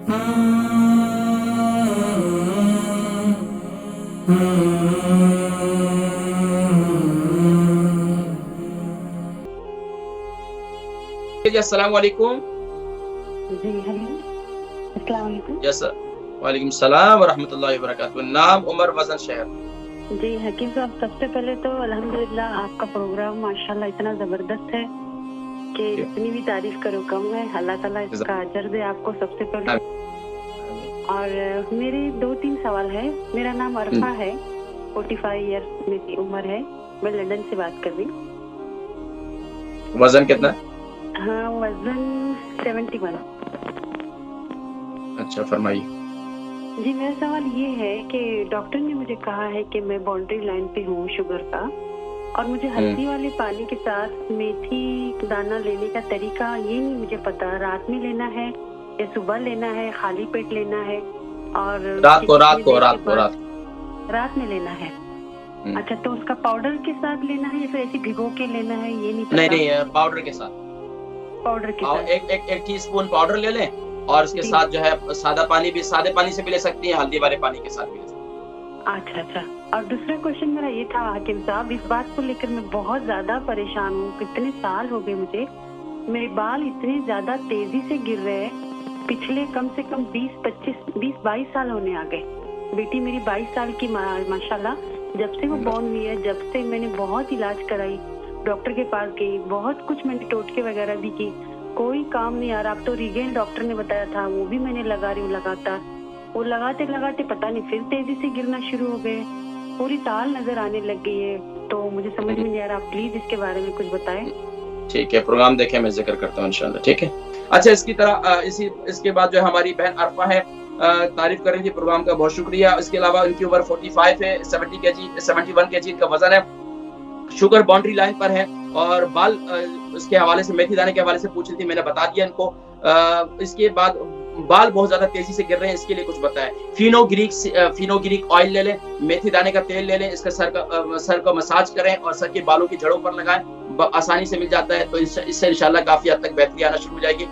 जी अस्सलाम वालेकुम। जी हेलो, अस्सलाम वालेकुम। Yes sir. वालेकुम सलाम व रहमतुल्लाहि व बरकातुहू। नाम, उम्र, वज़न, शहर। जी हकीम साहब, सबसे पहले तो अल्हम्दुलिल्लाह आपका प्रोग्राम माशाल्लाह इतना ज़बरदस्त है कि जी। जितनी भी तारीफ़ करो कम है। अल्लाह ताला इसका अजर दे आपको सबसे पहले। और मेरे 2-3 सवाल है। मेरा नाम अरफा है, 45 ईयर्स मेरी उम्र है। मैं लंदन से बात कर रही हूँ। वज़न कितना? हाँ, वज़न 71। अच्छा, फरमाइए। जी, मेरा सवाल ये है कि डॉक्टर ने मुझे कहा है कि मैं बाउंड्री लाइन पे हूँ शुगर का, और मुझे हल्दी वाले पानी के साथ मेथी दाना लेने का तरीका ये नहीं मुझे पता। रात में लेना है या सुबह लेना है, खाली पेट लेना है? और रात को रात में लेना है। अच्छा, तो उसका पाउडर के साथ लेना है या फिर ऐसे भिगो के लेना है, ये नहीं पता। नहीं, पाउडर के साथ। पाउडर के और साथ। एक टीस्पून पाउडर ले लें, और उसके साथ जो है सादा पानी भी, सादे पानी से भी ले सकती हैं, हल्दी वाले पानी के साथ भी ले सकती हैं। अच्छा। और दूसरा क्वेश्चन मेरा ये था हकीम साहब, इस बात को लेकर मैं बहुत ज्यादा परेशान हूँ। कितने साल हो गए मुझे, मेरे बाल इतने ज्यादा तेजी से गिर रहे हैं। पिछले कम से कम 20-22 साल होने आ गए। बेटी मेरी 22 साल की माशाल्लाह, जब से वो बॉर्न हुई है, जब से मैंने बहुत इलाज कराई, डॉक्टर के पास गई, बहुत कुछ मैंने टोटके वगैरह भी की, कोई काम नहीं आ रहा। अब तो रिगेन डॉक्टर ने बताया था, वो भी मैंने लगा रही हूँ लगातार। वो लगाते लगाते पता नहीं फिर तेजी से गिरना शुरू हो गए, पूरी ताल नजर आने लग गई है। तो मुझे समझ में नहीं आ रहा, आप प्लीज इसके बारे में कुछ बताएं। ठीक है, प्रोग्राम देखें, मैं जिक्र करता हूँ इंशाल्लाह। ठीक है। अच्छा, इसके बाद जो हमारी बहन अरफा है, तारीफ कर रही थी प्रोग्राम का, बहुत शुक्रिया। इसके अलावा उनकी उम्र 45 है, 71 केजी का वजन है, शुगर बाउंड्री लाइन पर है, और बाल उसके हवाले से, मेथी दाने के हवाले से पूछ रही थी, मैंने बता दिया इनको। इसके बाद बाल बहुत ज्यादा तेजी से गिर रहे हैं, इसके लिए कुछ बताएं। फिनोग्रीक ऑयल ले लें, मेथी दाने का तेल ले लें, इसका सर को मसाज करें और सर के बालों की जड़ों पर लगाएं, आसानी से मिल जाता है। तो इससे इंशाल्लाह काफी हद तक बेहतरी आना शुरू हो जाएगी।